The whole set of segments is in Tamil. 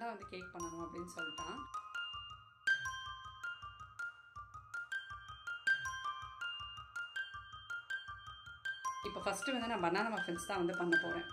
தான் வந்து கேக் பண்ணணும் அப்படின்னு சொல்லிட்டான். இப்போ ஃபஸ்ட்டு வந்து நான் பனானா மஃபின்ஸ் தான் வந்து பண்ண போகிறேன்.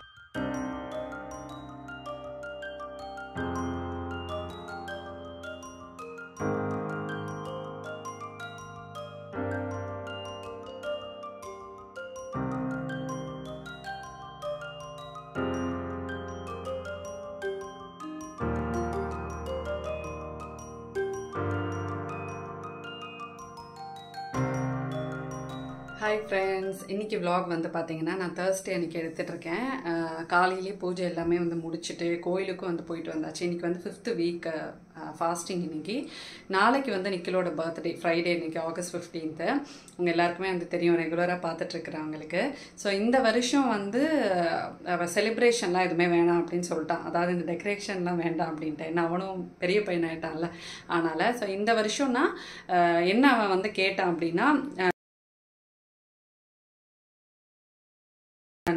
ஹாய் ஃப்ரெண்ட்ஸ், இன்றைக்கி விலாக் வந்து பார்த்தீங்கன்னா நான் தேர்ஸ்டே அன்றைக்கி எடுத்துகிட்ருக்கேன். காலையிலே பூஜை எல்லாமே வந்து முடிச்சுட்டு கோயிலுக்கும் வந்து போயிட்டு வந்தாச்சு. இன்றைக்கி வந்து 5th வீக் ஃபாஸ்டிங். இன்றைக்கி நாளைக்கு வந்து நிக்கிலோட பர்த்டே, ஃப்ரைடே, இன்றைக்கி August 15th. உங்கள் எல்லாருக்குமே வந்து தெரியும், ரெகுலராக பார்த்துட்ருக்குறவங்களுக்கு. ஸோ இந்த வருஷம் வந்து செலிப்ரேஷன்லாம் எதுவுமே வேணாம் அப்படின்னு சொல்லிட்டான். அதாவது இந்த டெக்கரேஷன்லாம் வேண்டாம் அப்படின்ட்டு. ஏன்னா அவனும் பெரிய பையன் ஆகிட்டான்ல, அதனால். ஸோ இந்த வருஷம்னா என்ன அவன் வந்து கேட்டான் அப்படின்னா,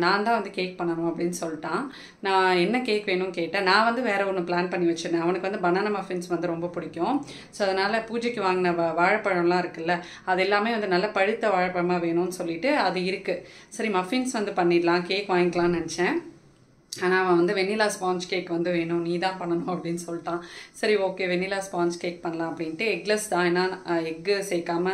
நான் தான் வந்து கேக் பண்ணணும் அப்படின்னு சொல்லிட்டான். நான் என்ன கேக் வேணும்னு கேட்டேன். நான் வந்து வேறு ஒன்று பிளான் பண்ணி வச்சுருந்தேன். அவனுக்கு வந்து பனானா மஃபின்ஸ் வந்து ரொம்ப பிடிக்கும். ஸோ அதனால் பூஜைக்கு வாங்கின வாழைப்பழம்லாம் இருக்குல்ல, அது எல்லாமே வந்து நல்ல பழுத்த வாழைப்பழமாக வேணும்னு சொல்லிட்டு அது இருக்குது. சரி, மஃபின்ஸ் வந்து பண்ணிடலாம், கேக் வாங்கிக்கலாம்னு நினச்சேன். ஆனால் அவன் வந்து வெண்ணிலா ஸ்பாஞ்ச் கேக் வந்து வேணும், நீ தான் பண்ணணும் அப்படின்னு சொல்லிட்டான். சரி, ஓகே, வெண்ணிலா ஸ்பாஞ்ச் கேக் பண்ணலாம் அப்படின்ட்டு. எக்லெஸ் தான், ஏன்னா எக்கு சேர்க்காம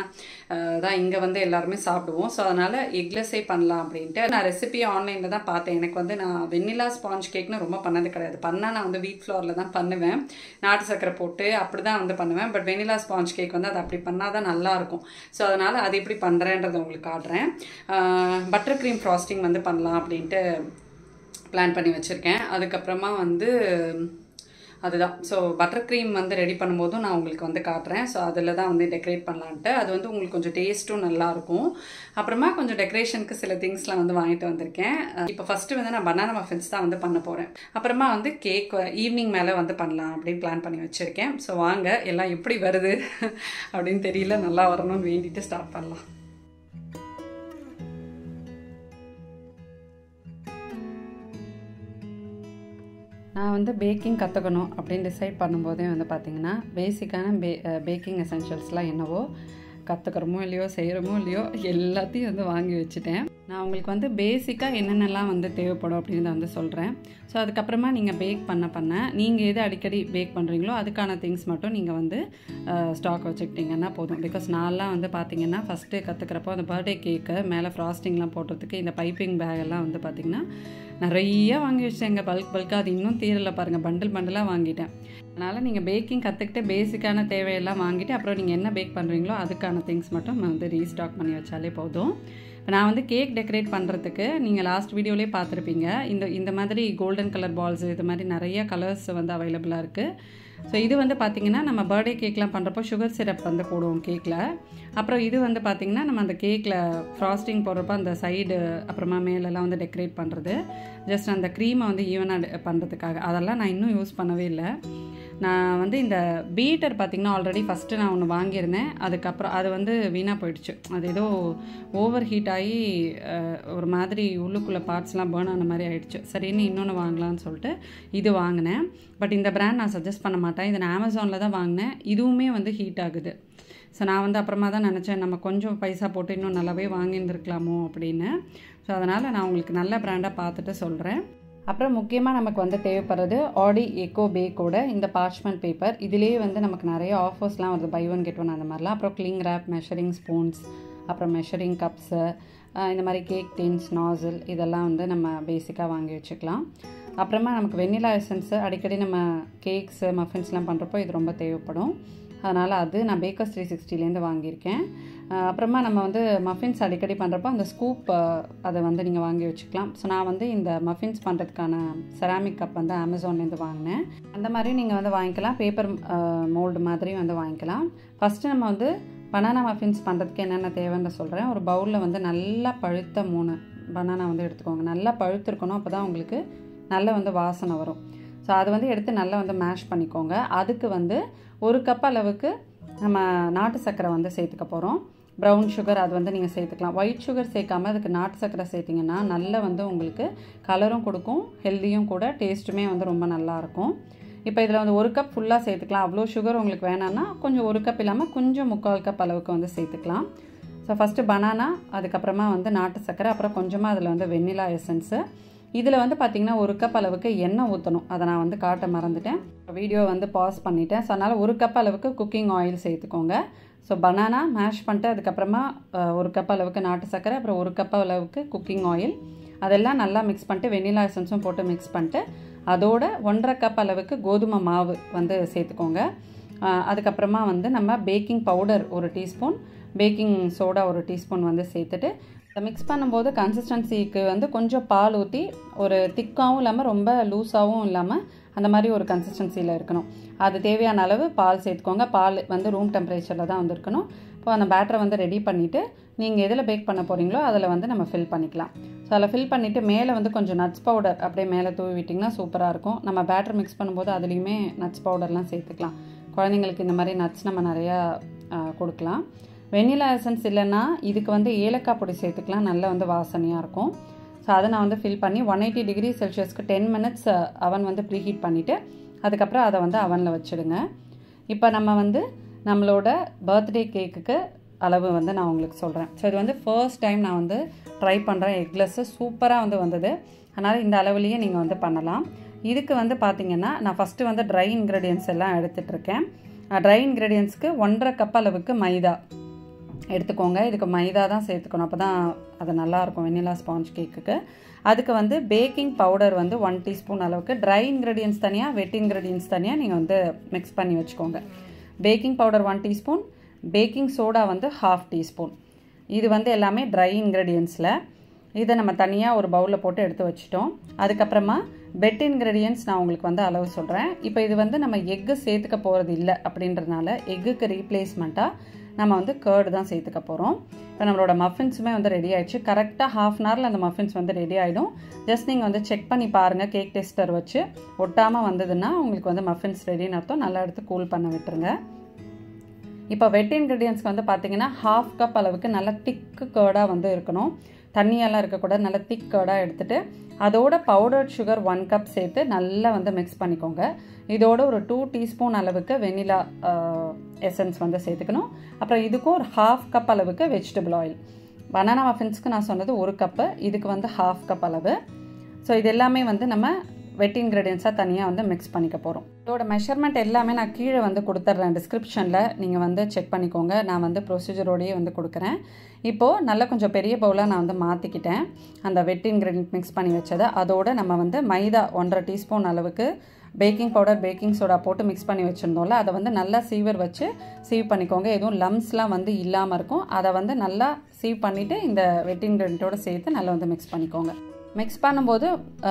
தான் இங்கே வந்து எல்லாருமே சாப்பிடுவோம். ஸோ அதனால் எக்லெஸ்ஸே பண்ணலாம் அப்படின்ட்டு நான் ரெசிபி ஆன்லைனில் தான் பார்த்தேன். எனக்கு வந்து நான் வெண்ணிலா ஸ்பாஞ்ச் கேக்னு ரொம்ப பண்ணது கிடையாது. பண்ணால் நான் வந்து வீட் ஃப்ளோரில் தான் பண்ணுவேன், நாட்டு சக்கரை போட்டு அப்படி தான் வந்து பண்ணுவேன். பட் வெண்ணிலா ஸ்பாஞ்ச் கேக் வந்து அது அப்படி பண்ணால் தான் நல்லாயிருக்கும். ஸோ அதனால் அது எப்படி பண்ணுறேன்றதை உங்களுக்கு காட்டுறேன். பட்டர் க்ரீம் ஃப்ராஸ்டிங் வந்து பண்ணலாம் அப்படின்ட்டு பிளான் பண்ணி வச்சுருக்கேன். அதுக்கப்புறமா வந்து அதுதான். ஸோ பட்டர் க்ரீம் வந்து ரெடி பண்ணும்போதும் நான் உங்களுக்கு வந்து காட்டுறேன். ஸோ அதில் தான் வந்து டெக்கரேட் பண்ணலான்ட்டு. அது வந்து உங்களுக்கு கொஞ்சம் டேஸ்ட்டும் நல்லாயிருக்கும். அப்புறமா கொஞ்சம் டெக்கரேஷனுக்கு சில திங்ஸ்லாம் வந்து வாங்கிட்டு வந்திருக்கேன். இப்போ ஃபஸ்ட்டு வந்து நான் பனானா மஃபின்ஸ் தான் வந்து பண்ண போகிறேன். அப்புறமா வந்து கேக் ஈவினிங் மேலே வந்து பண்ணலாம் அப்படின்னு பிளான் பண்ணி வச்சுருக்கேன். ஸோ வாங்க, எல்லாம் எப்படி வருது அப்படின்னு தெரியல, நல்லா வரணும்னு வேண்டிட்டு ஸ்டார்ட் பண்ணலாம். நான் வந்து பேக்கிங் கற்றுக்கணும் அப்படின்னு டிசைட் பண்ணும்போதே வந்து பார்த்திங்கன்னா பேசிக்கான பேக்கிங் எசென்ஷியல்ஸ்லாம் என்னவோ கற்றுக்கிறோமோ இல்லையோ, செய்கிறோமோ இல்லையோ, எல்லாத்தையும் வந்து வாங்கி வச்சுட்டேன். நான் உங்களுக்கு வந்து பேசிக்காக என்னென்னலாம் வந்து தேவைப்படும் அப்படின்னு வந்து சொல்கிறேன். ஸோ அதுக்கப்புறமா நீங்கள் பேக் பண்ண நீங்கள் எது அடிக்கடி பேக் பண்ணுறீங்களோ அதுக்கான திங்ஸ் மட்டும் நீங்கள் வந்து ஸ்டாக் வச்சுக்கிட்டிங்கன்னா போதும். பிகாஸ் நான்லாம் வந்து பார்த்திங்கன்னா ஃபஸ்ட்டு கற்றுக்கிறப்போ அந்த பர்த்டே கேக்கு மேலே ஃப்ராஸ்டிங்லாம் போடுறதுக்கு இந்த பைப்பிங் பேகெல்லாம் வந்து பார்த்திங்கன்னா நிறைய வாங்கி வச்சேங்க. பல்காக அது இன்னும் தீரலை பாருங்கள், பண்டலாக வாங்கிட்டேன். அதனால் நீங்கள் பேக்கிங் கற்றுக்கிட்டு பேசிக்கான தேவையெல்லாம் வாங்கிட்டு அப்புறம் நீங்கள் என்ன பேக் பண்ணுறீங்களோ அதுக்கான திங்ஸ் மட்டும் வந்து ரீஸ்டாக் பண்ணி வச்சாலே போதும். நான் வந்து கேக் டெக்கரேட் பண்ணுறதுக்கு நீங்கள் லாஸ்ட் வீடியோலேயே பார்த்துருப்பீங்க. இந்த மாதிரி கோல்டன் கலர் பால்ஸு, இது மாதிரி நிறைய கலர்ஸ் வந்து அவைலபிளாக இருக்குது. ஸோ இது வந்து பார்த்திங்கன்னா நம்ம பர்த்டே கேக்லாம் பண்ணுறப்போ சுகர் சிரப் வந்து போடுவோம் கேக்கில். அப்புறம் இது வந்து பார்த்திங்கன்னா நம்ம அந்த கேக்கில் ஃப்ராஸ்டிங் போடுறப்போ அந்த சைடு அப்புறமா மேலெல்லாம் வந்து டெக்கரேட் பண்ணுறது, ஜஸ்ட் அந்த க்ரீமை வந்து ஈவனாக பண்ணுறதுக்காக. அதெல்லாம் நான் இன்னும் யூஸ் பண்ணவே இல்லை. நான் வந்து இந்த பீட்டர் பார்த்திங்கன்னா ஆல்ரெடி ஃபஸ்ட்டு நான் ஒன்று வாங்கியிருந்தேன். அதுக்கப்புறம் அது வந்து வீணாக போயிடுச்சு. அது ஏதோ ஓவர் ஹீட் ஆகி ஒரு மாதிரி உள்ளுக்குள்ளே பார்ட்ஸ்லாம் பேர்ன் ஆன மாதிரி ஆகிடுச்சு. சரின்னு இன்னொன்று வாங்கலான்னு சொல்லிட்டு இது வாங்கினேன். பட் இந்த பிராண்ட் நான் சஜஸ்ட் பண்ண மாட்டேன். இதை நான் அமேசானில் தான் வாங்கினேன். இதுவுமே வந்து ஹீட் ஆகுது. ஸோ நான் வந்து அப்புறமா தான் நினச்சேன், நம்ம கொஞ்சம் பைசா போட்டு இன்னும் நல்லாவே வாங்கியிருந்துருக்கலாமோ அப்படின்னு. ஸோ அதனால் நான் உங்களுக்கு நல்ல பிராண்டாக பார்த்துட்டு சொல்கிறேன். அப்புறம் முக்கியமாக நமக்கு வந்து தேவைப்படுறது ஆடி எக்கோ பேக்கோட இந்த பார்ச்மெண்ட் பேப்பர். இதிலேயே வந்து நமக்கு நிறைய ஆஃபர்ஸ்லாம் வருது, பை ஒன் கெட் ஒன் அந்த மாதிரிலாம். அப்புறம் கிளிங் ரேப், மெஷரிங் ஸ்பூன்ஸ், அப்புறம் மெஷரிங் கப்ஸு, இந்த மாதிரி கேக் டின்ஸ், நாசில், இதெல்லாம் வந்து நம்ம பேசிக்காக வாங்கி வச்சுக்கலாம். அப்புறமா நமக்கு வெண்ணிலா எசன்ஸு அடிக்கடி நம்ம கேக்ஸு மஃபின்ஸ்லாம் பண்ணுறப்போ இது ரொம்ப தேவைப்படும். அதனால் அது நான் பேக்கர்ஸ் 360லேருந்து வாங்கியிருக்கேன். அப்புறமா நம்ம வந்து மஃபின்ஸ் அடிக்கடி பண்ணுறப்போ அந்த ஸ்கூப் அதை வந்து நீங்கள் வாங்கி வச்சுக்கலாம். ஸோ நான் வந்து இந்த மஃபின்ஸ் பண்ணுறதுக்கான செராமிக் கப் வந்து அமேசான்லேருந்து வாங்கினேன். அந்த மாதிரி நீங்கள் வந்து வாங்கிக்கலாம். பேப்பர் மோல்டு மாதிரி வந்து வாங்கிக்கலாம். ஃபஸ்ட்டு நம்ம வந்து பனானா மஃபின்ஸ் பண்ணுறதுக்கு என்னென்ன தேவைன்னு சொல்கிறேன். ஒரு பவுலில் வந்து நல்லா பழுத்த 3 பனானா வந்து எடுத்துக்கோங்க. நல்லா பழுத்திருக்கணும், அப்போ தான் உங்களுக்கு நல்ல வந்து வாசனை வரும். ஸோ அது வந்து எடுத்து நல்லா வந்து மேஷ் பண்ணிக்கோங்க. அதுக்கு வந்து 1 கப் அளவுக்கு நம்ம நாட்டு சர்க்கரை வந்து சேர்த்துக்க போகிறோம். ப்ரௌன் சுகர் அது வந்து நீங்கள் சேர்த்துக்கலாம். ஒயிட் சுகர் சேர்க்காமல் அதுக்கு நாட்டு சர்க்கரை சேர்த்திங்கன்னா நல்லா வந்து உங்களுக்கு கலரும் கொடுக்கும், ஹெல்த்தியும் கூட, டேஸ்ட்டுமே வந்து ரொம்ப நல்லாயிருக்கும். இப்போ இதில் வந்து 1 கப் ஃபுல்லாக சேர்த்துக்கலாம். அவ்வளோ சுகர் உங்களுக்கு வேணான்னா கொஞ்சம் 1 கப் இல்லாமல் கொஞ்சம் 3/4 கப் அளவுக்கு வந்து சேர்த்துக்கலாம். ஸோ ஃபஸ்ட்டு பனானா, அதுக்கப்புறமா வந்து நாட்டு சர்க்கரை, அப்புறம் கொஞ்சமாக அதில் வந்து வெண்ணிலா எசன்ஸு. இதில் வந்து பார்த்திங்கன்னா 1 கப் அளவுக்கு எண்ணெய் ஊற்றணும். அதை நான் வந்து காட்ட மறந்துட்டேன். வீடியோ வந்து பாஸ் பண்ணிட்டேன். ஸோ அதனால் 1 கப் அளவுக்கு குக்கிங் ஆயில் சேர்த்துக்கோங்க. ஸோ பனானா மேஷ் பண்ணிட்டு அதுக்கப்புறமா 1 கப் அளவுக்கு நாட்டு சர்க்கரை, அப்புறம் 1 கப் அளவுக்கு குக்கிங் ஆயில், அதெல்லாம் நல்லா மிக்ஸ் பண்ணிட்டு வெண்ணிலா எசன்ஸும் போட்டு மிக்ஸ் பண்ணிட்டு அதோட 1/2 கப் அளவுக்கு கோதுமை மாவு வந்து சேர்த்துக்கோங்க. அதுக்கப்புறமா வந்து நம்ம baking powder 1 teaspoon, baking soda 1 teaspoon வந்து சேர்த்துட்டு மிக்ஸ் பண்ணும்போது கன்சிஸ்டன்சிக்கு வந்து கொஞ்சம் பால் ஊற்றி ஒரு திக்காகவும் இல்லாமல் ரொம்ப லூஸாகவும் இல்லாமல் அந்த மாதிரி ஒரு கன்சிஸ்டன்சியில் இருக்கணும். அது தேவையான அளவு பால் சேர்த்துக்கோங்க. பால் வந்து ரூம் டெம்பரேச்சரில் தான் வந்து இருக்கணும். இப்போ அந்த பேட்டரை வந்து ரெடி பண்ணிவிட்டு நீங்கள் எதில் பேக் பண்ண போகிறீங்களோ அதில் வந்து நம்ம ஃபில் பண்ணிக்கலாம். ஸோ அதில் ஃபில் பண்ணிவிட்டு மேலே வந்து கொஞ்சம் நட்ஸ் பவுடர் அப்படியே மேலே தூவி விட்டிங்கன்னா சூப்பராக இருக்கும். நம்ம பேட்டர் மிக்ஸ் பண்ணும்போது அதுலேயுமே நட்ஸ் பவுடர்லாம் சேர்த்துக்கலாம். குழந்தைங்களுக்கு இந்த மாதிரி நட்ஸ் நம்ம நிறையா கொடுக்கலாம். வெண்ணிலா எசன்ஸ் இல்லைன்னா இதுக்கு வந்து ஏலக்காய் பொடி சேர்த்துக்கலாம். நல்லா வந்து வாசனையாக இருக்கும். ஸோ அதை நான் வந்து ஃபில் பண்ணி 180 டிகிரி செல்சியஸ்க்கு 10 மினிட்ஸ் அவன் வந்து ப்ரீஹீட் பண்ணிவிட்டு அதுக்கப்புறம் அதை வந்து அவனில் வச்சுடுங்க. இப்போ நம்ம வந்து நம்மளோட பர்த்டே கேக்குக்கு அளவு வந்து நான் உங்களுக்கு சொல்கிறேன். ஸோ இது வந்து ஃபர்ஸ்ட் டைம் நான் வந்து ட்ரை பண்ணுறேன். எக்லெஸ்ஸு சூப்பராக வந்து வந்தது. அதனால் இந்த அளவுலேயே நீங்கள் வந்து பண்ணலாம். இதுக்கு வந்து பார்த்திங்கன்னா நான் ஃபஸ்ட்டு வந்து ட்ரை இன்க்ரீடியன்ஸ் எல்லாம் எடுத்துகிட்ருக்கேன். ட்ரை இன்க்ரீடியன்ஸ்க்கு 1/2 கப் அளவுக்கு மைதா எடுத்துக்கோங்க. இதுக்கு மைதா தான் சேர்த்துக்கணும். அப்போ தான் அது நல்லாயிருக்கும் வெண்ணிலா ஸ்பாஞ்ச் கேக்குக்கு. அதுக்கு வந்து பேக்கிங் பவுடர் வந்து 1 டீஸ்பூன் அளவுக்கு, ட்ரை இன்க்ரீடியன்ஸ் தனியாக, வெட் இன்க்ரீடியன்ஸ் தனியாக நீங்கள் வந்து மிக்ஸ் பண்ணி வச்சுக்கோங்க. Baking powder 1 teaspoon, baking soda வந்து 1/2 டீஸ்பூன். இது வந்து எல்லாமே ட்ரை இன்க்ரீடியன்ஸில். இதை நம்ம தனியாக ஒரு பவுலில் போட்டு எடுத்து வச்சுட்டோம். அதுக்கப்புறமா வெட் இன்க்ரீடியன்ஸ் நான் உங்களுக்கு வந்து அளவு சொல்கிறேன். இப்போ இது வந்து நம்ம எக்கு சேர்த்துக்க போகிறது இல்லை அப்படின்றதுனால எக்குக்கு ரீப்ளேஸ்மெண்ட்டாக நம்ம வந்து கர்டு தான் சேர்த்துக்க போகிறோம். இப்போ நம்மளோட மஃபின்ஸுமே வந்து ரெடி ஆகிடுச்சு. கரெக்டாக 1/2 அன் ஹவரில் அந்த மஃபின்ஸ் வந்து ரெடி ஆகிடும். ஜஸ்ட் நீங்கள் வந்து செக் பண்ணி பாருங்கள். கேக் டெஸ்டர் வச்சு ஒட்டாமல் வந்ததுன்னா உங்களுக்கு வந்து மஃபின்ஸ் ரெடின்னு அர்த்தம். நல்லா எடுத்து கூல் பண்ண விட்டுருங்க. இப்போ வெட் இன்க்ரீடியன்ஸ்க்கு வந்து பார்த்தீங்கன்னா 1/2 கப் அளவுக்கு நல்லா திக்கு கர்டாக வந்து இருக்கணும். தண்ணியெல்லாம் இருக்கக்கூடாது. நல்லா திக் கர்டாக எடுத்துகிட்டு அதோட பவுடர்ட் சுகர் 1 கப் சேர்த்து நல்லா வந்து மிக்ஸ் பண்ணிக்கோங்க. இதோட ஒரு 2 டீஸ்பூன் அளவுக்கு வெனிலா எசன்ஸ் வந்து சேர்த்துக்கணும். அப்புறம் இதுக்கும் ஒரு 1/2 கப் அளவுக்கு வெஜிடபிள் ஆயில். பனானா மஃபின்ஸ்க்கு நான் சொன்னது 1 கப்பு, இதுக்கு வந்து 1/2 கப் அளவு. ஸோ இது எல்லாமே வந்து நம்ம வெட் இன்க்ரீடியன்ஸாக தனியாக வந்து மிக்ஸ் பண்ணிக்க போகிறோம். இதோட மெஷர்மெண்ட் எல்லாமே நான் கீழே வந்து கொடுத்துட்றேன் டிஸ்கிரிப்ஷனில். நீங்கள் வந்து செக் பண்ணிக்கோங்க. நான் வந்து ப்ரொசீஜரோடையே வந்து கொடுக்குறேன். இப்போது நல்லா கொஞ்சம் பெரிய பவுலாக நான் வந்து மாற்றிக்கிட்டேன். அந்த வெட் இன்க்ரீடியன்ட் மிக்ஸ் பண்ணி வச்சதை அதோட நம்ம வந்து மைதா 1/2 டீஸ்பூன் அளவுக்கு, பேக்கிங் பவுடர், பேக்கிங் சோடா போட்டு மிக்ஸ் பண்ணி வச்சுருந்தோம்ல, அதை வந்து நல்லா சீவர் வச்சு சீவ் பண்ணிக்கோங்க. எதுவும் லம்ஸ்லாம் வந்து இல்லாமல் இருக்கும். அதை வந்து நல்லா சீவ் பண்ணிவிட்டு இந்த வெட் இன்க்ரீடியண்ட்டோடு சேர்த்து நல்லா வந்து மிக்ஸ் பண்ணிக்கோங்க. மிக்ஸ் பண்ணும்போது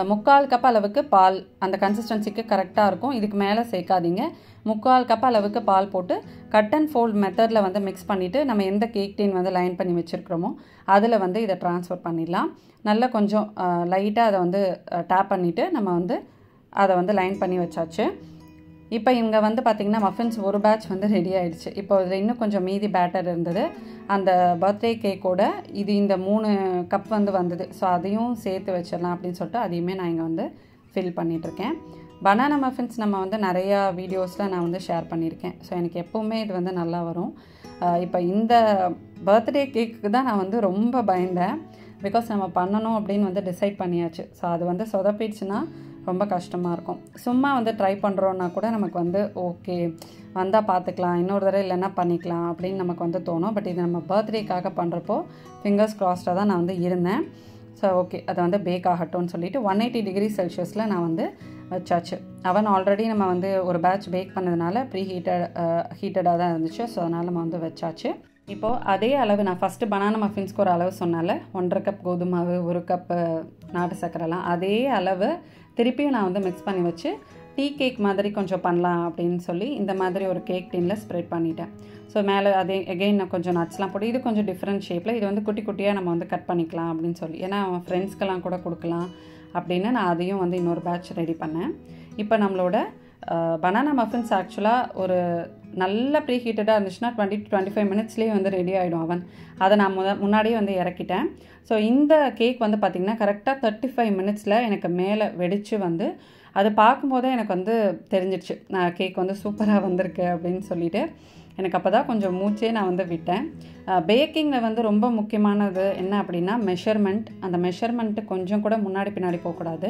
3/4 கப் அளவுக்கு பால் அந்த கன்சிஸ்டன்சிக்கு கரெக்டாக இருக்கும். இதுக்கு மேலே சேர்க்காதீங்க. 3/4 கப் அளவுக்கு பால் போட்டு கட் அண்ட் ஃபோல்ட் மெத்தடில் வந்து மிக்ஸ் பண்ணிவிட்டு நம்ம எந்த கேக் டீன் வந்து லைன் பண்ணி வச்சுருக்கிறோமோ அதில் வந்து இதை ட்ரான்ஸ்ஃபர் பண்ணிடலாம். நல்லா கொஞ்சம் லைட்டாக அதை வந்து டேப் பண்ணிவிட்டு நம்ம வந்து அதை வந்து லைன் பண்ணி வச்சாச்சு. இப்போ இங்கே வந்து பார்த்திங்கன்னா மஃபின்ஸ் ஒரு பேட்ச் வந்து ரெடி ஆகிடுச்சு. இப்போ இதில் இன்னும் கொஞ்சம் மீதி பேட்டர் இருந்தது. அந்த பர்த்டே கேக்கோட இது இந்த 3 கப் வந்து வந்தது. ஸோ அதையும் சேர்த்து வச்சிடலாம் அப்படின்னு சொல்லிட்டு அதையுமே நான் இங்கே வந்து ஃபில் பண்ணிகிட்ருக்கேன். பனானா மஃபின்ஸ் நம்ம வந்து நிறையா வீடியோஸில் நான் வந்து ஷேர் பண்ணியிருக்கேன். ஸோ எனக்கு எப்போவுமே இது வந்து நல்லா வரும். இப்போ இந்த பர்த்டே கேக்கு தான் நான் வந்து ரொம்ப பயந்தேன். பிகாஸ் நம்ம பண்ணணும் அப்படின்னு வந்து டிசைட் பண்ணியாச்சு. ஸோ அது வந்து சொதப்பிடுச்சுன்னா ரொம்ப கஷ்டமாக இருக்கும். சும்மா வந்து ட்ரை பண்ணுறோன்னா கூட நமக்கு வந்து ஓகே வந்தால் பார்த்துக்கலாம், இன்னொரு தடவை இல்லைன்னா பண்ணிக்கலாம் அப்படின்னு நமக்கு வந்து தோணும். பட் இது நம்ம பர்த்டேக்காக பண்ணுறப்போ ஃபிங்கர்ஸ் க்ராஸ்டாக தான் நான் வந்து இருந்தேன். ஸோ ஓகே அதை வந்து பேக் ஆகட்டும்னு சொல்லிவிட்டு 180 டிகிரி செல்சியஸில் நான் வந்து வச்சாச்சு. அவன் ஆல்ரெடி நம்ம வந்து ஒரு பேட்ச் பேக் பண்ணதுனால ஹீட்டடாக தான் இருந்துச்சு. ஸோ அதனால் நம்ம வந்து வச்சாச்சு. இப்போது அதே அளவு நான் ஃபஸ்ட்டு பனானா மஃபின்ஸ்க்கு ஒரு அளவு சொன்னால 1/2 கப் கோதுமாவு, 1 கப் நாட்டு சர்க்கரைலாம் அதே அளவு திருப்பியும் நான் வந்து மிக்ஸ் பண்ணி வச்சு டீ கேக் மாதிரி கொஞ்சம் பண்ணலாம் அப்படின்னு சொல்லி இந்த மாதிரி ஒரு கேக் டீனில் ஸ்ப்ரெட் பண்ணிட்டேன். ஸோ மேலே அதே எகெயின் நான் கொஞ்சம் நட்ஸ்லாம் போட்டு இது கொஞ்சம் டிஃப்ரெண்ட் ஷேப்பில் இது வந்து குட்டி குட்டியாக நம்ம வந்து கட் பண்ணிக்கலாம் அப்படின்னு சொல்லி, ஏன்னா அவன் ஃப்ரெண்ட்ஸ்க்கெல்லாம் கூட கொடுக்கலாம் அப்படின்னு நான் அதையும் வந்து இன்னொரு பேட்ச் ரெடி பண்ணேன். இப்போ நம்மளோட பனானா மஃபின்ஸ் ஆக்சுவலாக ஒரு நல்ல ப்ரீ ஹீட்டடாக இருந்துச்சுன்னா 20 to 25 மினிட்ஸ்லேயே வந்து ரெடி ஆகிடும் அவன். அதை நான் முன்னாடியே வந்து இறக்கிட்டேன். ஸோ இந்த கேக் வந்து பார்த்திங்கன்னா கரெக்டாக 35 மினிட்ஸில் எனக்கு மேலே வெடித்து வந்து அது பார்க்கும்போதே எனக்கு வந்து தெரிஞ்சிடுச்சு நான் கேக் வந்து சூப்பராக வந்திருக்கு அப்படின்னு சொல்லிட்டு எனக்கு அப்போ தான் கொஞ்சம் மூச்சே நான் வந்து விட்டேன். பேக்கிங்கில் வந்து ரொம்ப முக்கியமானது என்ன அப்படின்னா மெஷர்மெண்ட். அந்த மெஷர்மெண்ட்டு கொஞ்சம் கூட முன்னாடி பின்னாடி போகக்கூடாது.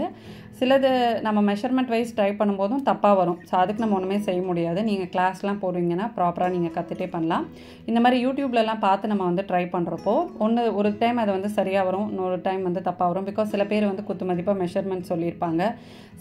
சிலது நம்ம மெஷர்மெண்ட் வைஸ் ட்ரை பண்ணும்போதும் தப்பாக வரும். ஸோ அதுக்கு நம்ம ஒன்றுமே செய்ய முடியாது. நீங்கள் கிளாஸ்லாம் போடுவீங்கன்னா ப்ராப்பராக நீங்கள் கற்றுட்டே பண்ணலாம். இந்த மாதிரி யூடியூப்லலாம் பார்த்து நம்ம வந்து ட்ரை பண்ணுறப்போ ஒரு டைம் அது வந்து சரியாக வரும், இன்னொரு டைம் வந்து தப்பாக வரும். பிகாஸ் சில பேர் வந்து குத்து மதிப்பாக மெஷர்மெண்ட் சொல்லியிருப்பாங்க,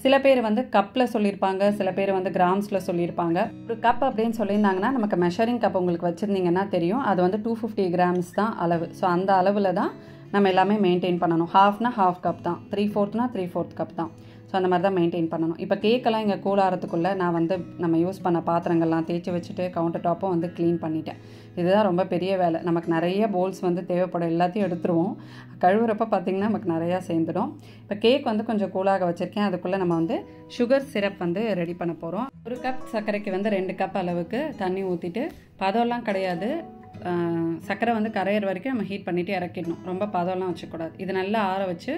சில பேர் வந்து கப்பில் சொல்லியிருப்பாங்க, சில பேர் வந்து கிராம்ஸில் சொல்லியிருப்பாங்க. ஒரு கப் அப்படின்னு சொல்லியிருந்தாங்கன்னா நமக்கு மெஷரிங் கப் உங்களுக்கு வச்சுருந்தீங்கன்னா தெரியும், அது வந்து 250 கிராம்ஸ் தான் அளவு. ஸோ அந்த அளவில் தான் நம்ம எல்லாமே மெயின்டைன் பண்ணணும். ஹாஃப்னா ஹாஃப் கப் தான், 3/4னா 3/4 கப் தான். ஸோ அந்த மாதிரி தான் மெயின்டைன் பண்ணணும். இப்போ கேக்கெல்லாம் இங்கே கூலாகிறதுக்குள்ளே நான் வந்து நம்ம யூஸ் பண்ண பாத்திரங்கள்லாம் தேய்ச்சி வச்சுட்டு கவுண்டர் டாப்பும் வந்து க்ளீன் பண்ணிட்டேன். இதுதான் ரொம்ப பெரிய வேலை. நமக்கு நிறைய போல்ஸ் வந்து தேவைப்படும், எல்லாத்தையும் எடுத்துருவோம். கழுவுறப்ப பார்த்திங்கன்னா நமக்கு நிறையா சேர்ந்துடும். இப்போ கேக் வந்து கொஞ்சம் கூலாக வச்சுருக்கேன். அதுக்குள்ளே நம்ம வந்து சுகர் சிரப் வந்து ரெடி பண்ண போகிறோம். 1 கப் சர்க்கரைக்கு வந்து 2 கப் அளவுக்கு தண்ணி ஊற்றிட்டு, பதம்லாம் கிடையாது, சர்க்கரை வந்து கரையிற வரைக்கும் நம்ம ஹீட் பண்ணிவிட்டு இறக்கிடணும். ரொம்ப பதம்லாம் வச்சுக்கூடாது. இது நல்லா ஆற வச்சு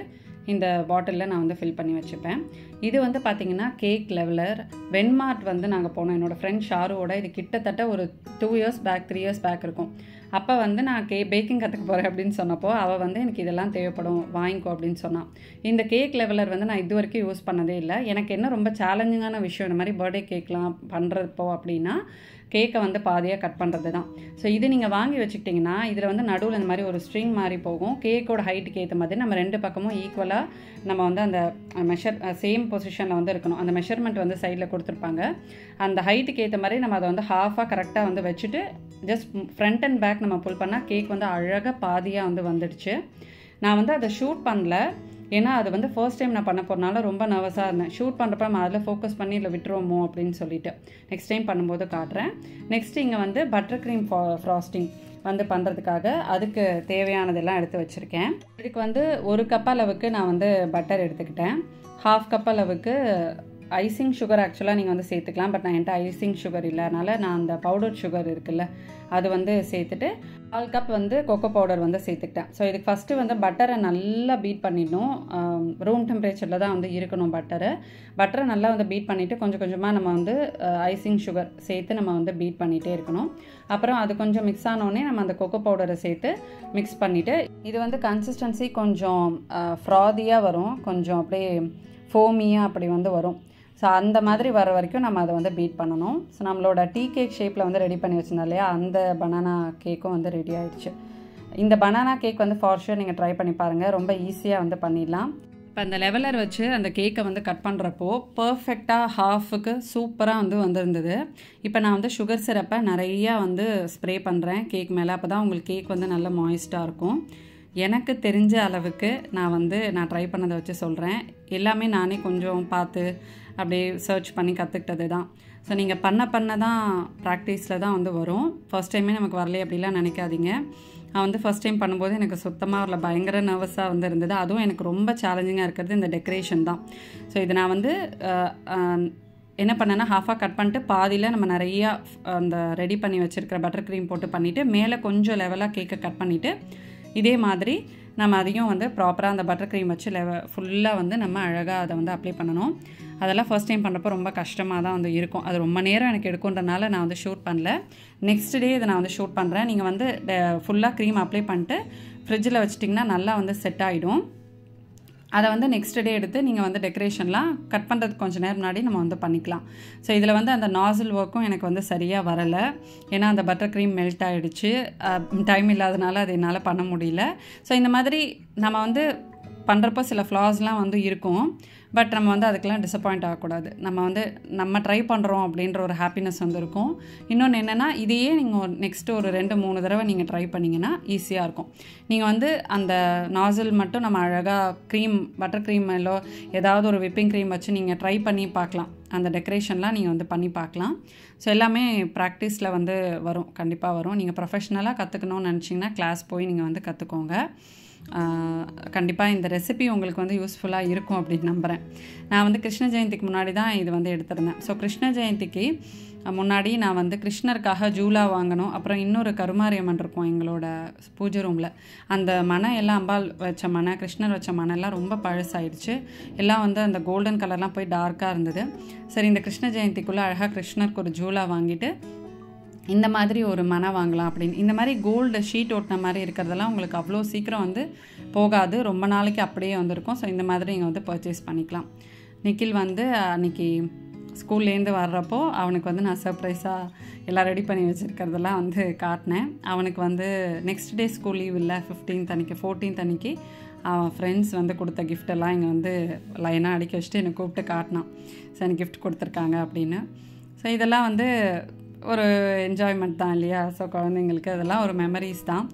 இந்த பாட்டிலில் நான் வந்து ஃபில் பண்ணி வச்சுப்பேன். இது வந்து பார்த்திங்கன்னா கேக் லெவலர். வென்மார்ட் வந்து நாங்கள் போனோம் என்னோடய ஃப்ரெண்ட் ஷாருவோட. இது கிட்டத்தட்ட ஒரு 2 இயர்ஸ் பேக் 3 இயர்ஸ் பேக் இருக்கும். அப்போ வந்து நான் பேக்கிங் கற்றுக்க போகிறேன் அப்படின்னு சொன்னப்போ அவள் வந்து எனக்கு இதெல்லாம் தேவைப்படும் வாங்கிக்கோ அப்படின்னு சொன்னான். இந்த கேக் லெவலர் வந்து நான் இது வரைக்கும் யூஸ் பண்ணதே இல்லை. எனக்கு என்ன ரொம்ப சேலஞ்சிங்கான விஷயம் இந்த மாதிரி பர்த்டே கேக்லாம் பண்ணுறப்போ அப்படின்னா கேக்கை வந்து பாதியாக கட் பண்ணுறது தான். ஸோ இது நீங்கள் வாங்கி வச்சுக்கிட்டிங்கன்னா இதில் வந்து நடுவில் இந்த மாதிரி ஒரு ஸ்ட்ரிங் மாதிரி போகும். கேக்கோட ஹைட்டுக்கு ஏற்ற மாதிரி நம்ம 2 பக்கமும் ஈக்குவலாக நம்ம வந்து அந்த சேம் பொசிஷனில் வந்து இருக்கணும். அந்த மெஷர்மெண்ட் வந்து சைடில் கொடுத்துருப்பாங்க. அந்த ஹைட்டுக்கு ஏற்ற மாதிரி நம்ம அதை வந்து ஹாஃபாக கரெக்டாக வந்து வச்சுட்டு ஜஸ்ட் ஃப்ரண்ட் அண்ட் பேக் நம்ம புல் பண்ணால் கேக் வந்து அழகாக பாதியாக வந்து வந்துடுச்சு. நான் வந்து அதை ஷூட் பண்ணல, ஏன்னா அது வந்து ஃபர்ஸ்ட் டைம் நான் பண்ண போகிறனால ரொம்ப நர்வஸாக இருந்தேன். ஷூட் பண்ணுறப்ப நம்ம அதில் ஃபோக்கஸ் பண்ணி இல்லை விட்டுருவோமோ அப்படின்னு சொல்லிட்டு நெக்ஸ்ட் டைம் பண்ணும்போது காட்டுறேன். நெக்ஸ்ட் இங்கே வந்து பட்டர் க்ரீம் ஃப்ராஸ்டிங் வந்து பண்ணுறதுக்காக அதுக்கு தேவையானதெல்லாம் எடுத்து வச்சுருக்கேன். இதுக்கு வந்து 1 கப் அளவுக்கு நான் வந்து பட்டர் எடுத்துக்கிட்டேன். 1/2 கப் அளவுக்கு ஐசிங் சுகர் ஆக்சுவலாக நீங்கள் வந்து சேர்த்துக்கலாம். பட் நான் என்கிட்ட ஐசிங் சுகர் இல்லை, அதனால் நான் அந்த பவுடர் சுகர் இருக்குல்ல அது வந்து சேர்த்துட்டு 1/4 கப் வந்து கொக்கோ பவுடர் வந்து சேர்த்துக்கிட்டேன். ஸோ இதுக்கு ஃபஸ்ட்டு வந்து பட்டரை நல்லா பீட் பண்ணிடணும். ரூம் டெம்பரேச்சரில் தான் வந்து இருக்கணும் பட்டரை நல்லா வந்து பீட் பண்ணிவிட்டு கொஞ்சம் கொஞ்சமாக நம்ம வந்து ஐசிங் சுகர் சேர்த்து நம்ம வந்து பீட் பண்ணிகிட்டே இருக்கணும். அப்புறம் அது கொஞ்சம் மிக்ஸ் ஆனோடனே நம்ம அந்த கொக்கோ பவுடரை சேர்த்து மிக்ஸ் பண்ணிவிட்டு இது வந்து கன்சிஸ்டன்சி கொஞ்சம் ஃப்ராதியாக வரும், கொஞ்சம் அப்படியே ஃபோமியாக அப்படி வந்து வரும். ஸோ அந்த மாதிரி வர வரைக்கும் நம்ம அதை வந்து பீட் பண்ணணும். ஸோ நம்மளோட டீ கேக் ஷேப்பில் வந்து ரெடி பண்ணி வச்சுருந்தோம் இல்லையா, அந்த பனானா கேக்கும் வந்து ரெடி ஆகிடுச்சு. இந்த பனானா கேக் வந்து ஃபார் ஷூர் நீங்கள் ட்ரை பண்ணி பாருங்கள், ரொம்ப ஈஸியாக வந்து பண்ணிடலாம். இப்போ அந்த லெவலர் வச்சு அந்த கேக்கை வந்து கட் பண்ணுறப்போ பர்ஃபெக்டாக ஹாஃபுக்கு சூப்பராக வந்து வந்திருந்தது. இப்போ நான் வந்து சுகர் சிரப்பை நிறையா வந்து ஸ்ப்ரே பண்ணுறேன் கேக் மேலே, அப்போ தான் உங்களுக்கு கேக் வந்து நல்ல மாய்ஸ்டாக இருக்கும். எனக்கு தெரிஞ்ச அளவுக்கு நான் ட்ரை பண்ணதை வச்சு சொல்கிறேன். எல்லாமே நானே கொஞ்சம் பார்த்து அப்படியே சர்ச் பண்ணி கற்றுக்கிட்டது தான். ஸோ நீங்கள் பண்ண தான் ப்ராக்டிஸில் தான் வந்து வரும். ஃபர்ஸ்ட் டைமே நமக்கு வரலையே அப்படிலாம் நினைக்காதீங்க. நான் வந்து ஃபர்ஸ்ட் டைம் பண்ணும்போது எனக்கு சுத்தமாக வரல, பயங்கர நர்வஸாக வந்து இருந்தது. அதுவும் எனக்கு ரொம்ப சேலஞ்சிங்காக இருக்கிறது இந்த டெக்கரேஷன் தான். ஸோ இது நான் வந்து என்ன பண்ணேன்னா ஹாஃபாக கட் பண்ணிட்டு பாதியில் நம்ம நிறையா அந்த ரெடி பண்ணி வச்சுருக்கிற பட்டர் க்ரீம் போட்டு பண்ணிவிட்டு மேலே கொஞ்சம் லெவலாக கேக்கை கட் பண்ணிவிட்டு இதே மாதிரி நம்ம அதையும் வந்து ப்ராப்பராக அந்த பட்டர் க்ரீம் வச்சு ஃபுல்லாக வந்து நம்ம அழகாக அதை வந்து அப்ளை பண்ணணும். அதெல்லாம் ஃபர்ஸ்ட் டைம் பண்ணுறப்போ ரொம்ப கஷ்டமாக தான் வந்து இருக்கும். அது ரொம்ப நேரம் எனக்கு எடுக்குன்றனால நான் வந்து ஷூட் பண்ணல. நெக்ஸ்ட் டே இதை நான் வந்து ஷூட் பண்ணுறேன். நீங்கள் வந்து ஃபுல்லாக க்ரீம் அப்ளை பண்ணிட்டு ஃப்ரிட்ஜில் வச்சிட்டிங்கன்னா நல்லா வந்து செட் ஆகிடும். அதை வந்து நெக்ஸ்ட் டே எடுத்து நீங்கள் வந்து டெக்கரேஷன்லாம் கட் பண்ணுறதுக்கு கொஞ்சம் நேரம் முன்னாடி நம்ம வந்து பண்ணிக்கலாம். ஸோ இதில் வந்து அந்த நாசில் ஒர்க்கும் எனக்கு வந்து சரியாக வரலை, ஏன்னா அந்த பட்டர் க்ரீம் மெல்ட் ஆகிடுச்சு. டைம் இல்லாதனால அது என்னால் பண்ண முடியல. ஸோ இந்த மாதிரி நம்ம வந்து பண்ணுறப்போ சில ஃப்ளாஸ்லாம் வந்து இருக்கும். பட் நம்ம வந்து அதுக்கெல்லாம் டிசப்பாயிண்ட் ஆகக்கூடாது. நம்ம ட்ரை பண்ணுறோம் அப்படின்ற ஒரு ஹாப்பினஸ் வந்து இருக்கும். இன்னொன்று என்னென்னா இதையே நீங்கள் நெக்ஸ்ட்டு ஒரு 2-3 தடவை நீங்கள் ட்ரை பண்ணிங்கன்னா ஈஸியாக இருக்கும். நீங்கள் வந்து அந்த நாசில் மட்டும் நம்ம அழகாக பட்டர் க்ரீம் மேலோ ஏதாவது ஒரு விப்பிங் க்ரீம் வச்சு நீங்கள் ட்ரை பண்ணி பார்க்கலாம். அந்த டெக்கரேஷன்லாம் நீங்கள் வந்து பண்ணி பார்க்கலாம். ஸோ எல்லாமே ப்ராக்டிஸில் வந்து வரும், கண்டிப்பாக வரும். நீங்கள் ப்ரொஃபஷ்னலாக கற்றுக்கணும்னு நினச்சிங்கன்னா கிளாஸ் போய் நீங்கள் வந்து கற்றுக்கோங்க. கண்டிப்பாக இந்த ரெசிபி உங்களுக்கு வந்து யூஸ்ஃபுல்லாக இருக்கும் அப்படின்னு நம்புகிறேன். நான் வந்து கிருஷ்ண ஜெயந்திக்கு முன்னாடி தான் இது வந்து எடுத்திருந்தேன். ஸோ கிருஷ்ண ஜெயந்திக்கு முன்னாடி நான் வந்து கிருஷ்ணருக்காக ஜூலா வாங்கணும். அப்புறம் இன்னொரு கருமாரியம்மன் இருக்கும் எங்களோட பூஜை ரூமில். அந்த மனை எல்லாம் அம்பாள் வச்ச மனை, கிருஷ்ணர் வச்ச மனை எல்லாம் ரொம்ப பழசாயிடுச்சு. எல்லாம் வந்து அந்த கோல்டன் கலர்லாம் போய் டார்க்காக இருந்தது. சரி, இந்த கிருஷ்ண ஜெயந்திக்குள்ளே அழகாக கிருஷ்ணருக்கு ஒரு ஜூலா வாங்கிட்டு இந்த மாதிரி ஒரு மனை வாங்கலாம் அப்படின்னு. இந்த மாதிரி கோல்டு ஷீட் ஓட்டின மாதிரி இருக்கிறதெல்லாம் உங்களுக்கு அவ்வளோ சீக்கிரம் வந்து போகாது, ரொம்ப நாளைக்கு அப்படியே வந்திருக்கும். ஸோ இந்த மாதிரி நீங்கள் வந்து பர்ச்சேஸ் பண்ணிக்கலாம். நிக்கில் வந்து அன்றைக்கி ஸ்கூல்லேருந்து வர்றப்போ அவனுக்கு வந்து நான் சர்ப்ரைஸாக எல்லாம் ரெடி பண்ணி வச்சுருக்கிறதெல்லாம் வந்து காட்டினேன். அவனுக்கு வந்து நெக்ஸ்ட் டே ஸ்கூல் லீவ் இல்லை, 15th அன்றைக்கி 14th அன்றைக்கி அவன் ஃப்ரெண்ட்ஸ் வந்து கொடுத்த கிஃப்டெல்லாம் இங்கே வந்து லைனாக அடிக்க வச்சுட்டு என்னை கூப்பிட்டு காட்டினான். ஸோ எனக்கு கிஃப்ட் கொடுத்துருக்காங்க அப்படின்னு. ஸோ இதெல்லாம் வந்து ஒரு என்ஜாய்மெண்ட் தான் இல்லையா? ஸோ குழந்தைங்களுக்கு அதெல்லாம் ஒரு மெமரிஸ் தான்.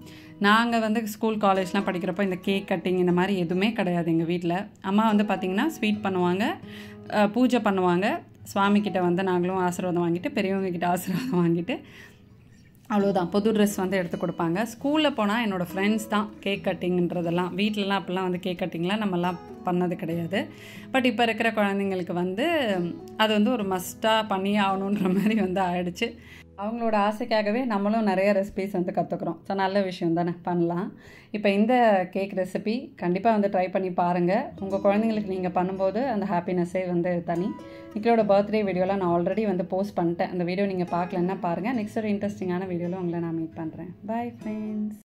நாங்கள் வந்து ஸ்கூல் காலேஜ்லாம் படிக்கிறப்போ இந்த கேக் கட்டிங் இந்த மாதிரி எதுவுமே கிடையாது எங்கள் வீட்டில். அம்மா வந்து பார்த்திங்கன்னா ஸ்வீட் பண்ணுவாங்க, பூஜை பண்ணுவாங்க, சுவாமிக்கிட்ட வந்து நாங்களும் ஆசீர்வாதம் வாங்கிட்டு பெரியவங்கக்கிட்ட ஆசீர்வாதம் வாங்கிட்டு அவ்வளோதான். புது ட்ரெஸ் வந்து எடுத்து கொடுப்பாங்க. ஸ்கூலில் போனால் என்னோடய ஃப்ரெண்ட்ஸ் தான் கேக் கட்டிங்கிறதெல்லாம். வீட்டிலலாம் அப்போல்லாம் வந்து கேக் கட்டிங்லாம் நம்மலாம் பண்ணது கிடையாது. பட் இப்போ இருக்கிற குழந்தைங்களுக்கு வந்து அது வந்து ஒரு மஸ்ட்டாக பண்ணி ஆகணுன்ற மாதிரி வந்து ஆயிடுச்சு. அவங்களோட ஆசைக்காகவே நம்மளும் நிறைய ரெசிபீஸ் வந்து கற்றுக்குறோம். ஸோ நல்ல விஷயம் தானே, பண்ணலாம். இப்போ இந்த கேக் ரெசிபி கண்டிப்பாக வந்து ட்ரை பண்ணி பாருங்கள். உங்கள் குழந்தைங்களுக்கு நீங்கள் பண்ணும்போது அந்த ஹாப்பினஸ்ஸே வந்து தனி. நிக்கிலோட பர்த்டே வீடியோலாம் நான் ஆல்ரெடி வந்து போஸ்ட் பண்ணிட்டேன். அந்த வீடியோ நீங்கள் பார்க்கலன்னா பாருங்கள். நெக்ஸ்ட் ஒரு இன்ட்ரெஸ்டிங்கான வீடியோவில் உங்களை நான் மீட் பண்ணுறேன். Bye friends.